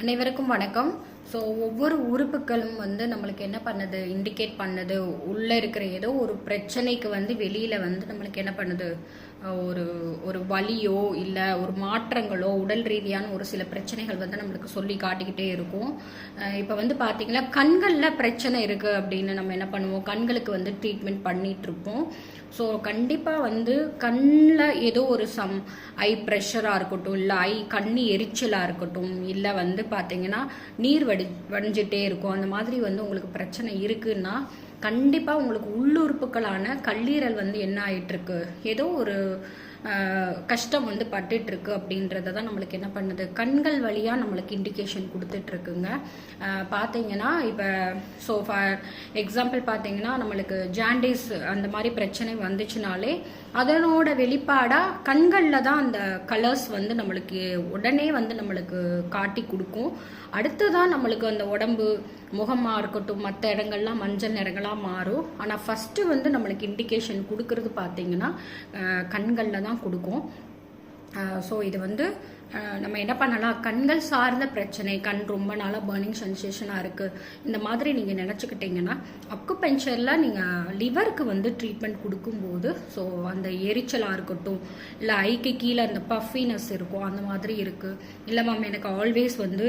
அனைவருக்கும் வணக்கம். ஸோ ஒவ்வொரு உறுப்புகளும் வந்து நம்மளுக்கு என்ன பண்ணுது, இண்டிகேட் பண்ணுது. உள்ளே இருக்கிற ஏதோ ஒரு பிரச்சனைக்கு வந்து வெளியில் வந்து நம்மளுக்கு என்ன பண்ணுது, ஒரு ஒரு வலியோ இல்லை ஒரு மாற்றங்களோ உடல் ரீதியான ஒரு சில பிரச்சனைகள் வந்து நம்மளுக்கு சொல்லி காட்டிக்கிட்டே இருக்கும். இப்போ வந்து பார்த்தீங்கன்னா கண்களில் பிரச்சனை இருக்குது அப்படின்னு நம்ம என்ன பண்ணுவோம், கண்களுக்கு வந்து ட்ரீட்மெண்ட் பண்ணிட்டு இருப்போம். ஸோ கண்டிப்பாக வந்து கண்ணில் ஏதோ ஒரு ஐ ப்ரெஷராக இருக்கட்டும், இல்லை கண்ணி எரிச்சலாக இருக்கட்டும், இல்லை வந்து பார்த்தீங்கன்னா நீர் வடிஞ்சிட்டே இருக்கும், அந்த மாதிரி வந்து உங்களுக்கு பிரச்சனை இருக்குன்னா கண்டிப்பாக உங்களுக்கு உள்ளுறுப்புகளான கல்லீரல் வந்து என்ன ஆயிட்டிருக்கு, ஏதோ ஒரு கஷ்டம் வந்து பட்டுட்ருக்கு அப்படின்றத தான் நம்மளுக்கு என்ன பண்ணுது, கண்கள் வழியாக நம்மளுக்கு இண்டிகேஷன் கொடுத்துட்ருக்குங்க. பார்த்தீங்கன்னா இப்போ ஸோ ஃபார் எக்ஸாம்பிள் பார்த்தீங்கன்னா நம்மளுக்கு ஜாண்டிஸ் அந்த மாதிரி பிரச்சனை வந்துச்சுனாலே அதனோட வெளிப்பாடாக கண்களில் தான் அந்த கலர்ஸ் வந்து நம்மளுக்கு உடனே வந்து நம்மளுக்கு காட்டி கொடுக்கும். அடுத்துதான் நம்மளுக்கு அந்த உடம்பு முகமாக இருக்கட்டும் மற்ற இடங்கள்லாம் மஞ்சள் நிறங்களாக மாறும். ஆனால் ஃபஸ்ட்டு வந்து நம்மளுக்கு இண்டிகேஷன் கொடுக்கறது பார்த்தீங்கன்னா கண்களில் தான் கொடுக்கும். ஸோ இது வந்து நம்ம என்ன பண்ணலாம், கண்கள் சார்ந்த பிரச்சனை, கண் ரொம்ப நாளாக பர்னிங் சென்சேஷனாக இருக்குது, இந்த மாதிரி நீங்கள் நினச்சிக்கிட்டீங்கன்னா அக்குபஞ்சரில் நீங்கள் லிவருக்கு வந்து ட்ரீட்மெண்ட் கொடுக்கும்போது ஸோ அந்த எரிச்சலாக இருக்கட்டும், இல்லை ஐக்கு கீழே அந்த பஃபினஸ் இருக்கும், அந்த மாதிரி இருக்குது. இல்லை மேம் எனக்கு ஆல்வேஸ் வந்து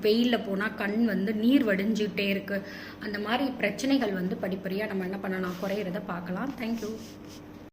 வெயிலில் போனால் கண் வந்து நீர் வடிஞ்சிக்கிட்டே இருக்குது, அந்த மாதிரி பிரச்சனைகள் வந்து படிப்படியாக நம்ம என்ன பண்ணலாம், குறையிறத பார்க்கலாம். தேங்க்யூ.